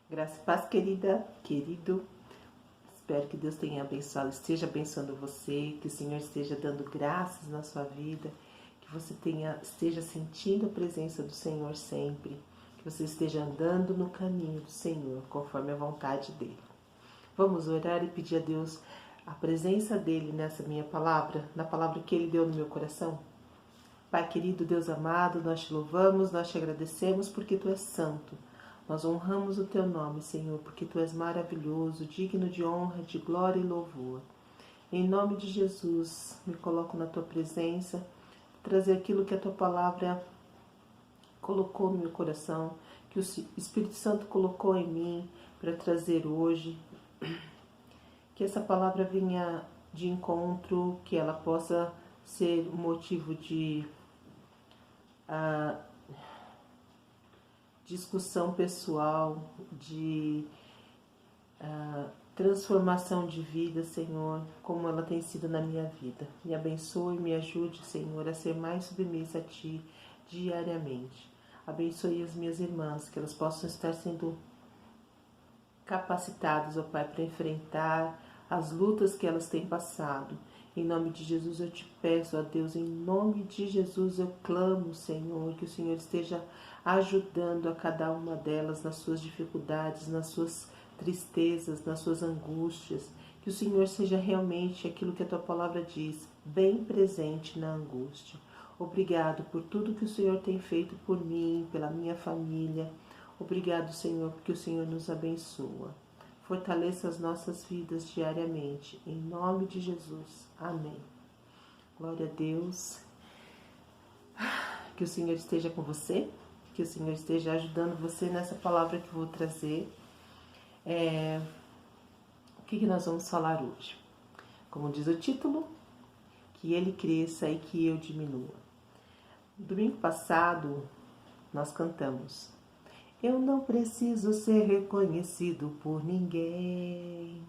Graça e paz, querida, querido. Espero que Deus tenha abençoado, esteja abençoando você, que o Senhor esteja dando graças na sua vida, que você esteja sentindo a presença do Senhor sempre, que você esteja andando no caminho do Senhor, conforme a vontade dEle. Vamos orar e pedir a Deus a presença dEle nessa minha palavra, na palavra que Ele deu no meu coração? Pai querido, Deus amado, nós te louvamos, nós te agradecemos porque Tu és santo. Nós honramos o Teu nome, Senhor, porque Tu és maravilhoso, digno de honra, de glória e louvor. Em nome de Jesus, me coloco na Tua presença, trazer aquilo que a Tua palavra colocou no meu coração, que o Espírito Santo colocou em mim para trazer hoje. Que essa palavra venha de encontro, que ela possa ser um motivo de discussão pessoal, de transformação de vida, Senhor, como ela tem sido na minha vida. Me abençoe e me ajude, Senhor, a ser mais submissa a Ti diariamente. Abençoe as minhas irmãs, que elas possam estar sendo capacitadas, ó Pai, para enfrentar as lutas que elas têm passado. Em nome de Jesus eu te peço, ó Deus, em nome de Jesus eu clamo, Senhor, que o Senhor esteja ajudando a cada uma delas nas suas dificuldades, nas suas tristezas, nas suas angústias. Que o Senhor seja realmente aquilo que a Tua palavra diz, bem presente na angústia. Obrigado por tudo que o Senhor tem feito por mim, pela minha família. Obrigado, Senhor, porque o Senhor nos abençoa. Fortaleça as nossas vidas diariamente. Em nome de Jesus. Amém. Glória a Deus. Que o Senhor esteja com você. Que o Senhor esteja ajudando você nessa palavra que eu vou trazer. O que nós vamos falar hoje? Como diz o título, que Ele cresça e que eu diminua. Domingo passado, nós cantamos: eu não preciso ser reconhecido por ninguém.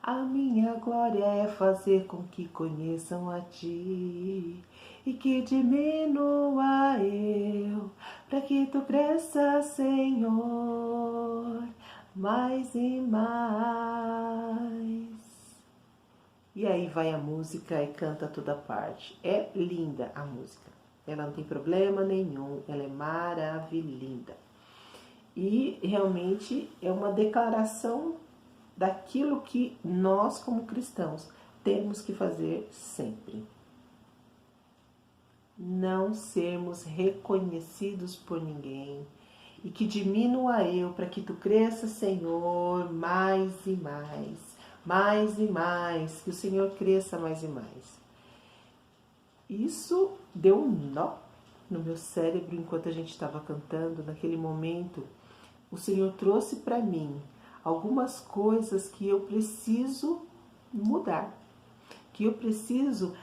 A minha glória é fazer com que conheçam a Ti e que diminua eu, para que Tu cresça, Senhor, mais e mais. E aí vai a música e canta toda parte. É linda a música. Ela não tem problema nenhum, ela é maravilhosa. E realmente é uma declaração daquilo que nós, como cristãos, temos que fazer sempre. Não sermos reconhecidos por ninguém. E que diminua eu para que Tu cresça, Senhor, mais e mais. Mais e mais. Que o Senhor cresça mais e mais. Isso deu um nó no meu cérebro enquanto a gente estava cantando, naquele momento. O Senhor trouxe para mim algumas coisas que eu preciso mudar, que eu preciso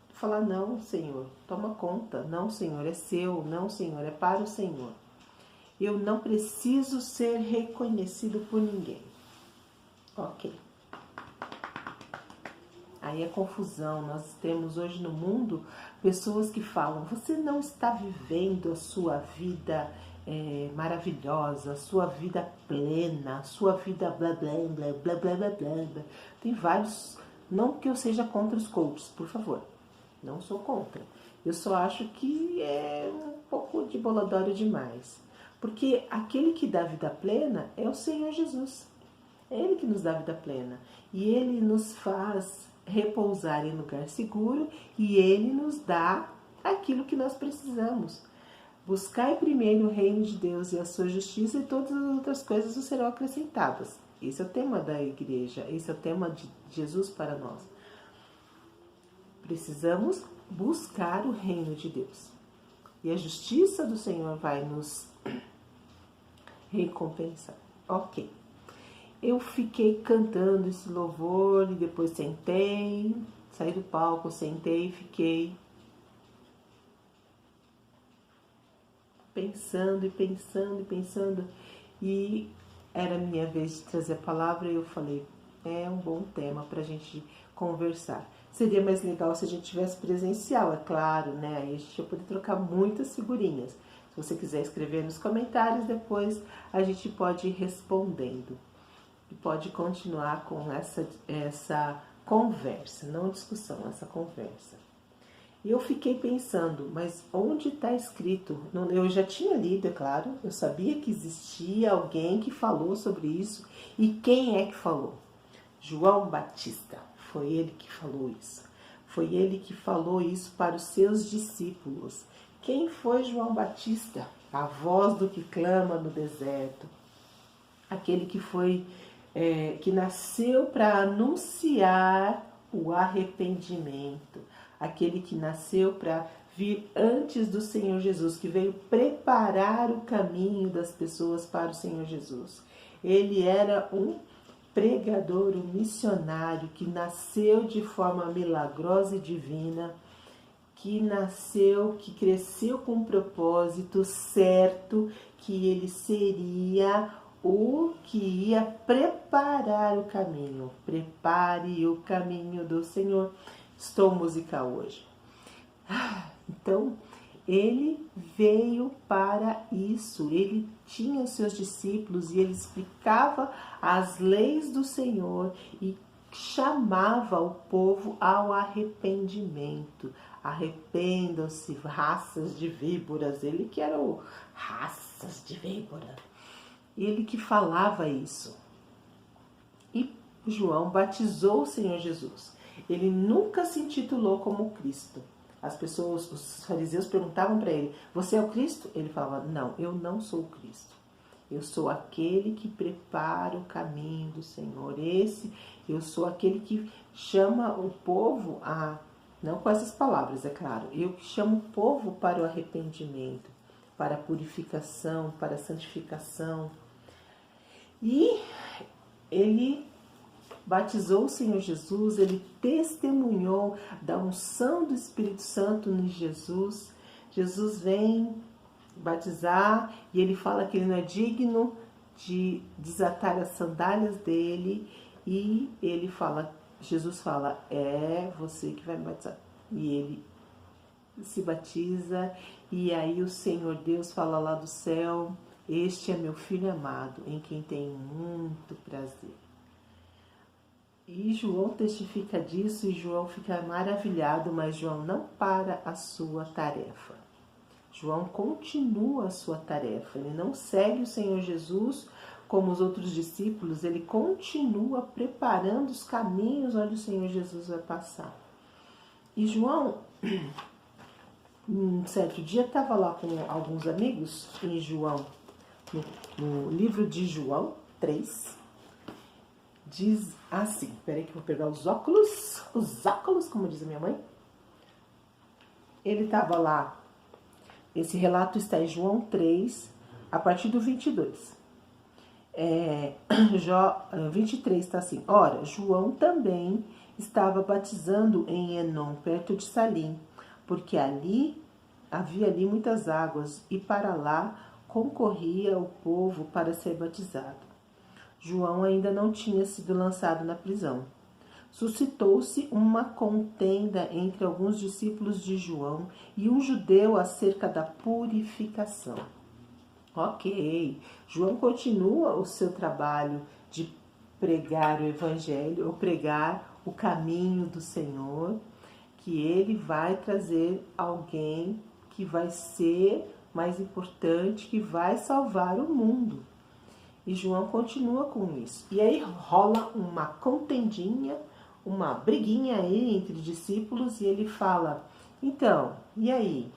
falar: não, Senhor, toma conta, não, Senhor, é seu, não, Senhor, é para o Senhor. Eu não preciso ser reconhecido por ninguém. Ok. Aí é confusão. Nós temos hoje no mundo pessoas que falam: você não está vivendo a sua vida maravilhosa, a sua vida plena, a sua vida blá blá blá blá blá blá blá. Tem vários. Não que eu seja contra os coaches, por favor. Não sou contra. Eu só acho que é um pouco de boladório demais. Porque aquele que dá vida plena é o Senhor Jesus. É Ele que nos dá vida plena. E Ele nos faz repousar em lugar seguro e Ele nos dá aquilo que nós precisamos. Buscai primeiro o reino de Deus e a sua justiça e todas as outras coisas nos serão acrescentadas. Esse é o tema da igreja, esse é o tema de Jesus para nós. Precisamos buscar o reino de Deus. E a justiça do Senhor vai nos recompensar. Ok. Eu fiquei cantando esse louvor e depois sentei, saí do palco, sentei e fiquei pensando e pensando e pensando. E era a minha vez de trazer a palavra e eu falei: é um bom tema para a gente conversar. Seria mais legal se a gente tivesse presencial, é claro, né? Aí a gente ia poder trocar muitas figurinhas. Se você quiser escrever nos comentários, depois a gente pode ir respondendo. E pode continuar com essa conversa, não discussão, essa conversa. E eu fiquei pensando, mas onde está escrito? Eu já tinha lido, é claro, eu sabia que existia alguém que falou sobre isso. E quem é que falou? João Batista, foi ele que falou isso. Foi ele que falou isso para os seus discípulos. Quem foi João Batista? A voz do que clama no deserto. Aquele que nasceu para anunciar o arrependimento. Aquele que nasceu para vir antes do Senhor Jesus, que veio preparar o caminho das pessoas para o Senhor Jesus. Ele era um pregador, um missionário que nasceu de forma milagrosa e divina, que cresceu com um propósito certo, que ele seria o que ia preparar o caminho. Prepare o caminho do Senhor. Estou musical hoje. Então, ele veio para isso. Ele tinha os seus discípulos e ele explicava as leis do Senhor e chamava o povo ao arrependimento. Arrependam-se, raças de víboras. Ele que era o raças de víbora. Ele que falava isso. E João batizou o Senhor Jesus. Ele nunca se intitulou como Cristo. As pessoas, os fariseus perguntavam para ele, você é o Cristo? Ele falava, não, eu não sou o Cristo. Eu sou aquele que prepara o caminho do Senhor. Eu sou aquele que chama o povo não com essas palavras, é claro, eu que chamo o povo para o arrependimento, para a purificação, para a santificação. E ele batizou o Senhor Jesus, ele testemunhou da unção do Espírito Santo em Jesus. Jesus vem batizar e ele fala que ele não é digno de desatar as sandálias dele e Jesus fala, é você que vai me batizar. E ele se batiza e aí o Senhor Deus fala lá do céu, este é meu filho amado, em quem tenho muito prazer. E João testifica disso e João fica maravilhado, mas João não para a sua tarefa. João continua a sua tarefa, ele não segue o Senhor Jesus como os outros discípulos, ele continua preparando os caminhos onde o Senhor Jesus vai passar. E João, um certo dia, estava lá com alguns amigos em João, no livro de João 3, diz assim, peraí que eu vou pegar os óculos, como diz a minha mãe. Ele estava lá, esse relato está em João 3, a partir do 22. 23 está assim, ora, João também estava batizando em Enom, perto de Salim, porque havia ali muitas águas, e para lá concorria o povo para ser batizado. João ainda não tinha sido lançado na prisão. Suscitou-se uma contenda entre alguns discípulos de João e um judeu acerca da purificação. Ok, João continua o seu trabalho de pregar o evangelho, ou pregar o caminho do Senhor, que ele vai trazer alguém que vai ser mais importante, que vai salvar o mundo. E João continua com isso. E aí rola uma contendinha, uma briguinha aí entre discípulos e ele fala, então, e aí?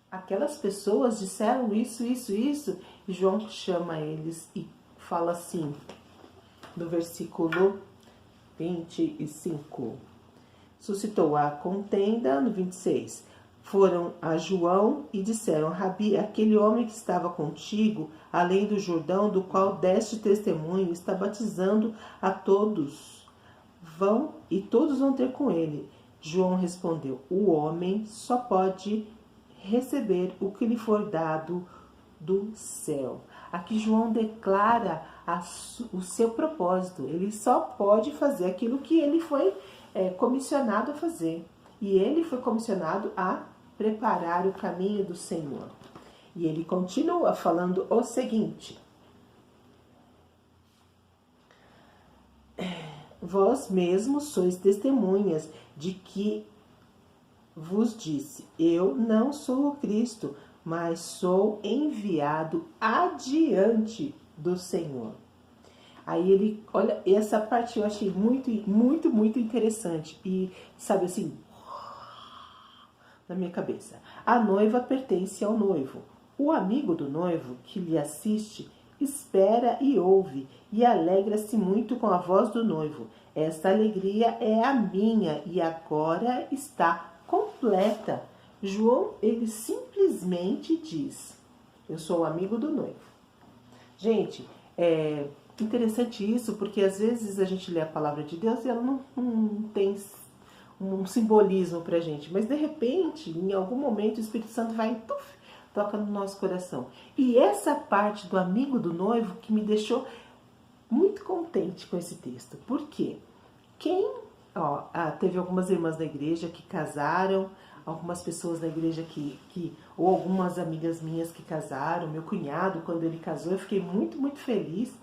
Aquelas pessoas disseram isso, e João chama eles e fala assim, no versículo 25. Suscitou a contenda, no 26. Foram a João e disseram, Rabi, aquele homem que estava contigo, além do Jordão, do qual deste testemunho, está batizando a todos. Vão e todos vão ter com ele. João respondeu, o homem só pode receber o que lhe for dado do céu. Aqui João declara o seu propósito. Ele só pode fazer aquilo que ele foi comissionado a fazer. E ele foi comissionado a preparar o caminho do Senhor. E ele continua falando o seguinte: vós mesmos sois testemunhas de que vos disse, eu não sou o Cristo, mas sou enviado adiante do Senhor. Aí ele, olha, essa parte eu achei muito interessante. E, sabe assim, na minha cabeça. A noiva pertence ao noivo. O amigo do noivo que lhe assiste espera e ouve e alegra-se muito com a voz do noivo. Esta alegria é a minha e agora está completa. João, ele simplesmente diz, eu sou o amigo do noivo. Gente, é interessante isso, porque às vezes a gente lê a palavra de Deus e ela não tem um simbolismo pra gente, mas de repente, em algum momento, o Espírito Santo vai, toca no nosso coração. E essa parte do amigo do noivo que me deixou muito contente com esse texto. Por quê? Teve algumas irmãs da igreja que casaram, algumas pessoas da igreja ou algumas amigas minhas que casaram, meu cunhado, quando ele casou, eu fiquei muito feliz.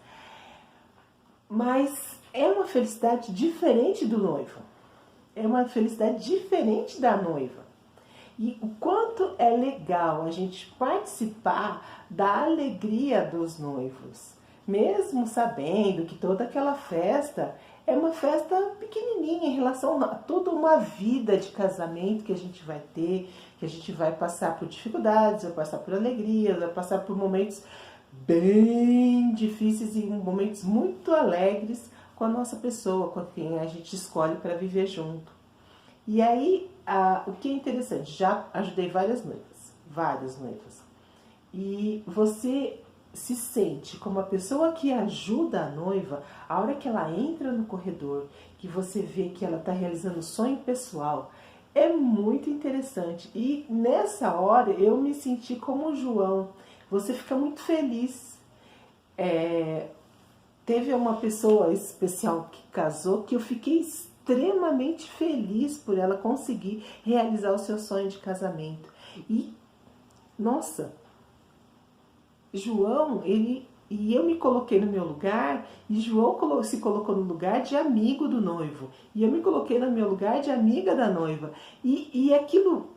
Mas é uma felicidade diferente do noivo. É uma felicidade diferente da noiva. E o quanto é legal a gente participar da alegria dos noivos. Mesmo sabendo que toda aquela festa é uma festa pequenininha em relação a toda uma vida de casamento que a gente vai ter, que a gente vai passar por dificuldades, vai passar por alegrias, vai passar por momentos bem difíceis e momentos muito alegres com a nossa pessoa, com quem a gente escolhe para viver junto. E aí, o que é interessante, já ajudei várias noivas. E você se sente como a pessoa que ajuda a noiva, a hora que ela entra no corredor, que você vê que ela está realizando um sonho pessoal, é muito interessante. E nessa hora eu me senti como João. Você fica muito feliz. Teve uma pessoa especial que casou que eu fiquei extremamente feliz por ela conseguir realizar o seu sonho de casamento. E, nossa, João, eu me coloquei no meu lugar e João se colocou no lugar de amigo do noivo. E eu me coloquei no meu lugar de amiga da noiva. E aquilo,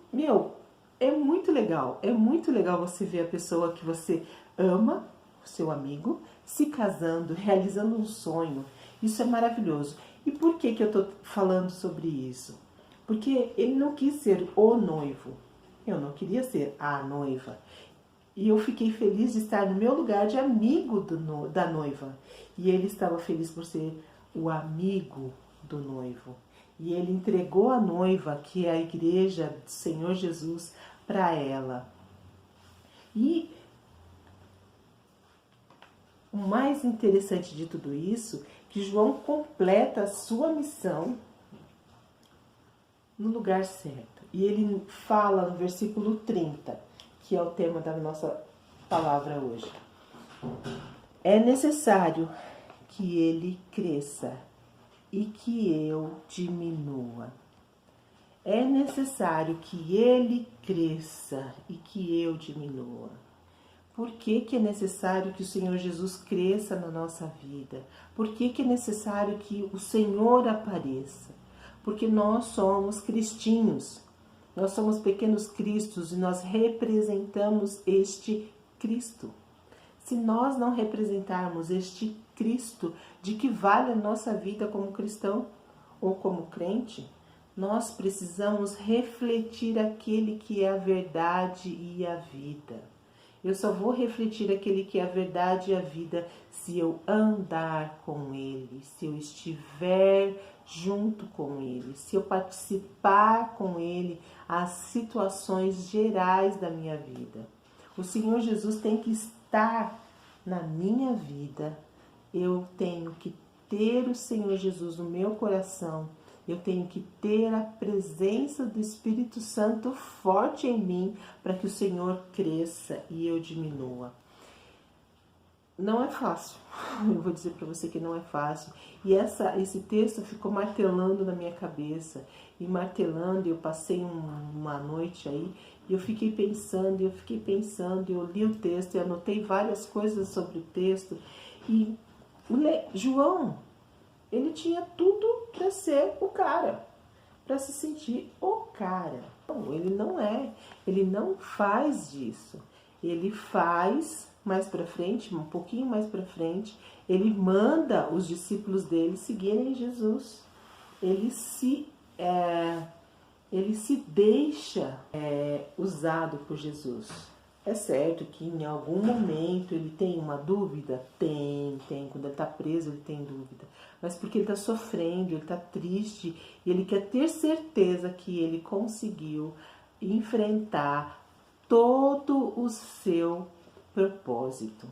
é muito legal. É muito legal você ver a pessoa que você ama, o seu amigo, se casando, realizando um sonho. Isso é maravilhoso. E por que eu estou falando sobre isso? Porque ele não quis ser o noivo. Eu não queria ser a noiva. E eu fiquei feliz de estar no meu lugar de amigo da noiva. E ele estava feliz por ser o amigo do noivo. E ele entregou a noiva, que é a igreja do Senhor Jesus, para ela. E o mais interessante de tudo isso, que João completa a sua missão no lugar certo. E ele fala no versículo 30, que é o tema da nossa palavra hoje. É necessário que ele cresça e que eu diminua. É necessário que ele cresça e que eu diminua. Por que é necessário que o Senhor Jesus cresça na nossa vida? Por que é necessário que o Senhor apareça? Porque nós somos cristinhos. Nós somos pequenos cristos e nós representamos este Cristo. Se nós não representarmos este Cristo, de que vale a nossa vida como cristão ou como crente? Nós precisamos refletir aquele que é a verdade e a vida. Eu só vou refletir aquele que é a verdade e a vida se eu andar com ele, se eu estiver junto com ele, se eu participar com ele as situações gerais da minha vida. O Senhor Jesus tem que estar na minha vida. Eu tenho que ter o Senhor Jesus no meu coração. Eu tenho que ter a presença do Espírito Santo forte em mim para que o Senhor cresça e eu diminua. não é fácil. Eu vou dizer para você que não é fácil. E esse texto ficou martelando na minha cabeça. E martelando, eu passei uma noite aí, e eu fiquei pensando, eu li o texto e anotei várias coisas sobre o texto. E João, ele tinha tudo para ser o cara, para se sentir o cara. Não, ele não é, ele não faz disso. Ele faz mais para frente, um pouquinho mais para frente, ele manda os discípulos dele seguirem Jesus. Ele se deixa usado por Jesus. É certo que em algum momento ele tem uma dúvida? Tem. Quando ele está preso ele tem dúvida. Mas porque ele está sofrendo, ele está triste e ele quer ter certeza que ele conseguiu enfrentar todo o seu propósito.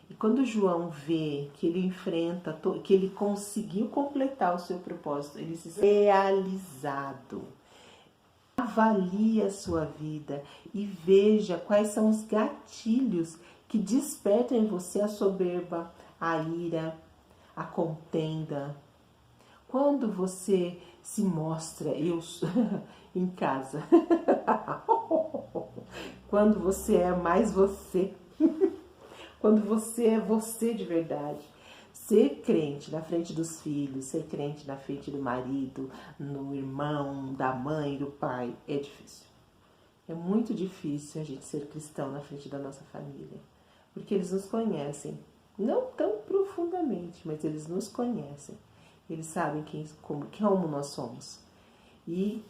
E quando João vê que ele enfrenta, que ele conseguiu completar o seu propósito, ele se sente realizado. Avalie a sua vida e veja quais são os gatilhos que despertam em você a soberba, a ira, a contenda. Quando você se mostra em casa, quando você é mais você, quando você é você de verdade. Ser crente na frente dos filhos, ser crente na frente do marido, no irmão, da mãe, do pai, é difícil. É muito difícil a gente ser cristão na frente da nossa família. Porque eles nos conhecem, não tão profundamente, mas eles nos conhecem. Eles sabem como nós somos. E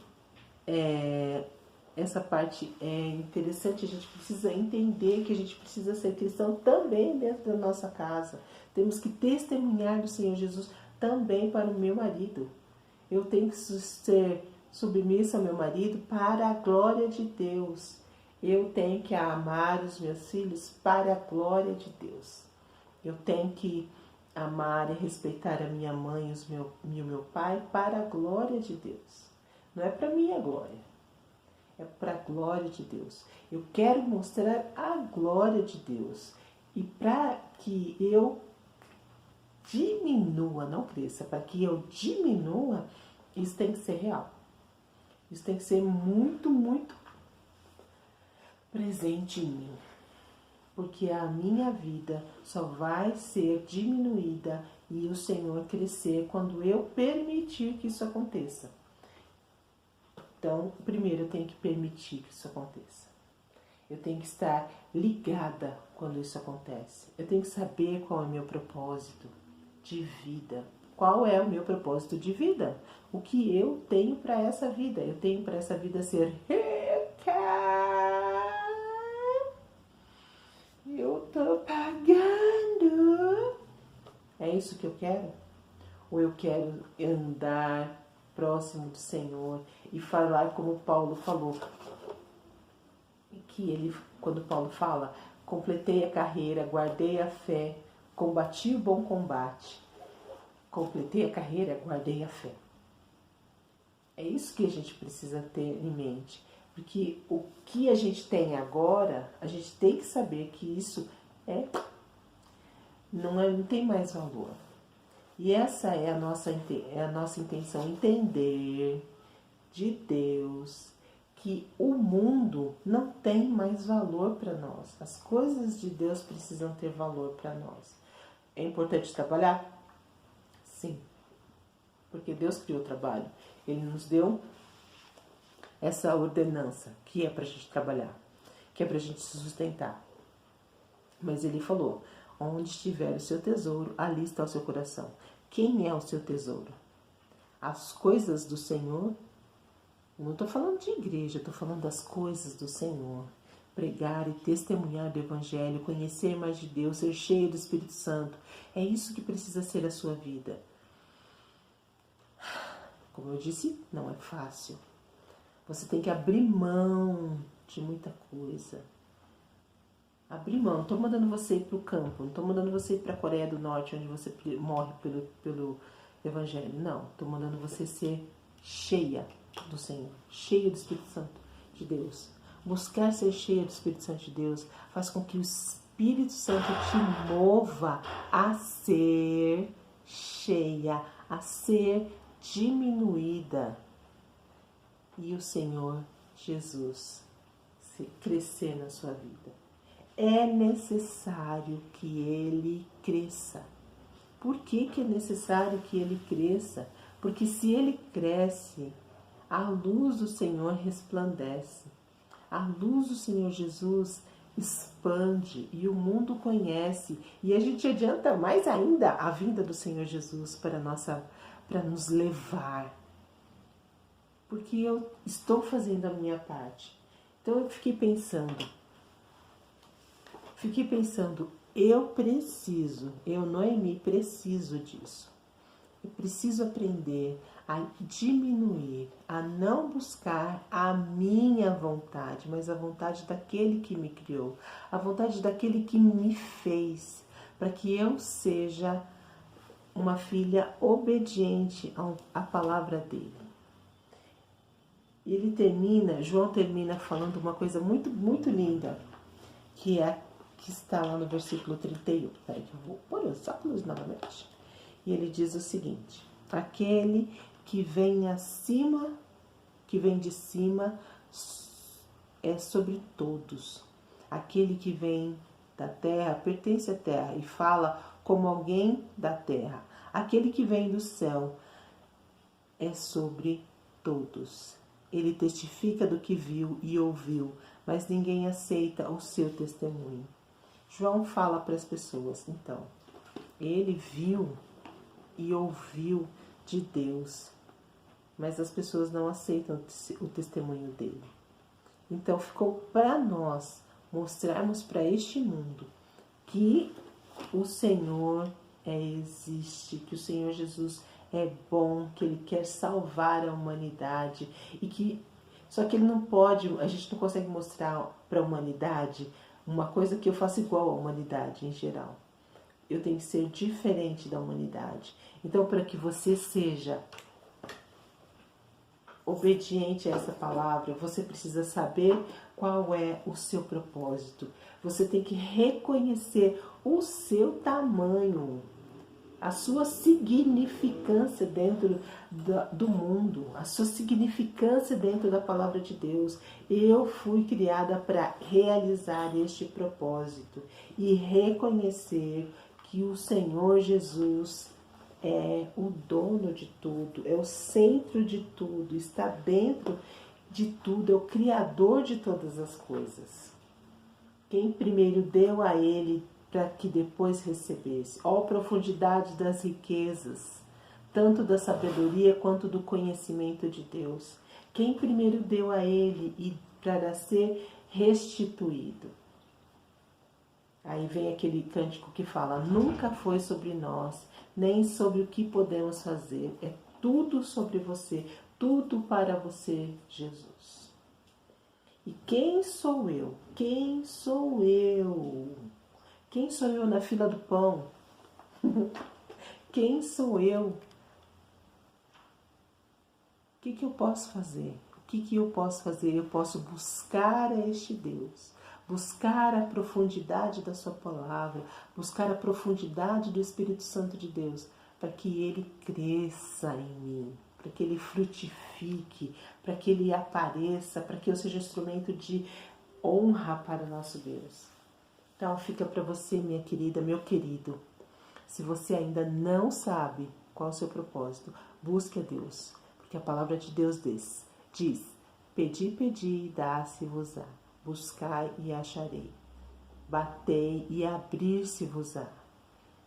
essa parte é interessante, a gente precisa entender que a gente precisa ser cristão também dentro da nossa casa. Temos que testemunhar do Senhor Jesus também para o meu marido. Eu tenho que ser submissa ao meu marido para a glória de Deus. Eu tenho que amar os meus filhos para a glória de Deus. Eu tenho que amar e respeitar a minha mãe e o meu pai para a glória de Deus. Não é para minha glória. É para a glória de Deus. Eu quero mostrar a glória de Deus. E para que eu diminua, não cresça, para que eu diminua, isso tem que ser real. Isso tem que ser muito, muito presente em mim. Porque a minha vida só vai ser diminuída e o Senhor crescer quando eu permitir que isso aconteça. Então, primeiro eu tenho que permitir que isso aconteça. Eu tenho que estar ligada quando isso acontece. Eu tenho que saber qual é o meu propósito de vida. Qual é o meu propósito de vida? O que eu tenho para essa vida? Eu tenho para essa vida ser rica. Eu tô pagando. É isso que eu quero? Ou eu quero andar próximo do Senhor e falar como Paulo falou? Que quando Paulo fala, completei a carreira, guardei a fé, combati o bom combate. Completei a carreira, guardei a fé. É isso que a gente precisa ter em mente. Porque o que a gente tem agora, a gente tem que saber que isso não tem mais valor. E essa é a nossa intenção, entender de Deus que o mundo não tem mais valor para nós. As coisas de Deus precisam ter valor para nós. É importante trabalhar? Sim. Porque Deus criou o trabalho. Ele nos deu essa ordenança, que é para a gente trabalhar, que é para a gente se sustentar. Mas ele falou, onde estiver o seu tesouro, ali está o seu coração. Quem é o seu tesouro? As coisas do Senhor? Não estou falando de igreja, estou falando das coisas do Senhor. Pregar e testemunhar do Evangelho, conhecer mais de Deus, ser cheio do Espírito Santo. É isso que precisa ser a sua vida. Como eu disse, não é fácil. Você tem que abrir mão de muita coisa. Abrir mão. Não estou mandando você ir para o campo, não estou mandando você ir para a Coreia do Norte, onde você morre pelo Evangelho. Não, estou mandando você ser cheia do Senhor, cheia do Espírito Santo de Deus. Buscar ser cheia do Espírito Santo de Deus faz com que o Espírito Santo te mova a ser cheia, a ser diminuída. E o Senhor Jesus crescer na sua vida. É necessário que Ele cresça. Por que é necessário que Ele cresça? Porque se Ele cresce, a luz do Senhor resplandece. A luz do Senhor Jesus expande e o mundo conhece. E a gente adianta mais ainda a vinda do Senhor Jesus para nos levar. Porque eu estou fazendo a minha parte. Então eu fiquei pensando, eu, Noemi, preciso disso. Eu preciso aprender a diminuir, a não buscar a minha vontade, mas a vontade daquele que me criou, a vontade daquele que me fez, para que eu seja uma filha obediente à palavra dele. João termina falando uma coisa muito, muito linda, que está lá no versículo 31. Peraí que eu vou pôr os óculos novamente. E ele diz o seguinte: aquele que vem de cima é sobre todos. Aquele que vem da terra pertence à terra e fala como alguém da terra. Aquele que vem do céu é sobre todos. Ele testifica do que viu e ouviu, mas ninguém aceita o seu testemunho. João fala para as pessoas, então, ele viu e ouviu de Deus, mas as pessoas não aceitam o testemunho dele. Então ficou para nós mostrarmos para este mundo que o Senhor existe, que o Senhor Jesus é bom, que Ele quer salvar a humanidade só que Ele não pode, a gente não consegue mostrar para a humanidade uma coisa que eu faço igual à humanidade em geral. Eu tenho que ser diferente da humanidade. Então, para que você seja obediente a essa palavra, você precisa saber qual é o seu propósito. Você tem que reconhecer o seu tamanho, a sua significância dentro do mundo, a sua significância dentro da palavra de Deus. Eu fui criada para realizar este propósito e reconhecer que o Senhor Jesus é o dono de tudo, é o centro de tudo, está dentro de tudo, é o Criador de todas as coisas. Quem primeiro deu a Ele para que depois recebesse. Ó profundidade das riquezas, tanto da sabedoria quanto do conhecimento de Deus. Quem primeiro deu a Ele e para ser restituído. Aí vem aquele cântico que fala: nunca foi sobre nós, nem sobre o que podemos fazer. É tudo sobre você, tudo para você, Jesus. E quem sou eu? Quem sou eu? Quem sou eu na fila do pão? Quem sou eu? O que eu posso fazer? O que eu posso fazer? Eu posso buscar a este Deus, buscar a profundidade da sua palavra, buscar a profundidade do Espírito Santo de Deus, para que Ele cresça em mim, para que Ele frutifique, para que Ele apareça, para que eu seja instrumento de honra para o nosso Deus. Então fica para você, minha querida, meu querido. Se você ainda não sabe qual é o seu propósito, busque a Deus. Porque a palavra de Deus diz: pedi, pedi e dá-se-vos-á. Buscai e acharei. Batei e abrir-se-vos-á.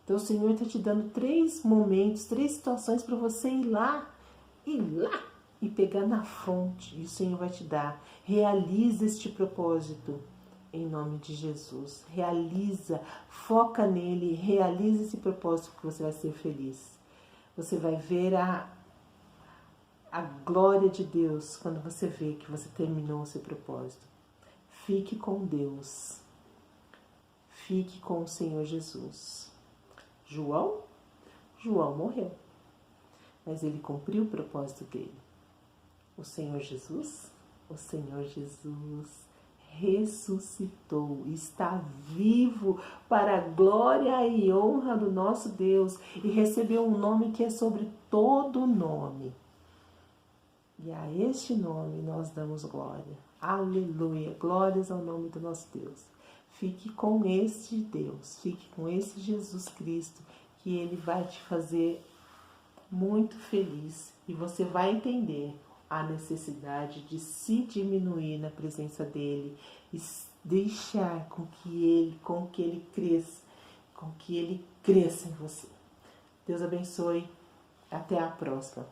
Então o Senhor está te dando 3 momentos, 3 situações para você ir lá e pegar na fonte. E o Senhor vai te dar. Realiza este propósito. Em nome de Jesus, realiza, foca nele, realiza esse propósito que você vai ser feliz. Você vai ver a glória de Deus quando você vê que você terminou o seu propósito. Fique com Deus, fique com o Senhor Jesus. João morreu, mas ele cumpriu o propósito dele. O Senhor Jesus ressuscitou, está vivo para a glória e honra do nosso Deus e recebeu um nome que é sobre todo nome. E a este nome nós damos glória. Aleluia, glórias ao nome do nosso Deus. Fique com este Deus, fique com esse Jesus Cristo, que Ele vai te fazer muito feliz e você vai entender a necessidade de se diminuir na presença dEle e deixar com que Ele cresça em você. Deus abençoe, até a próxima.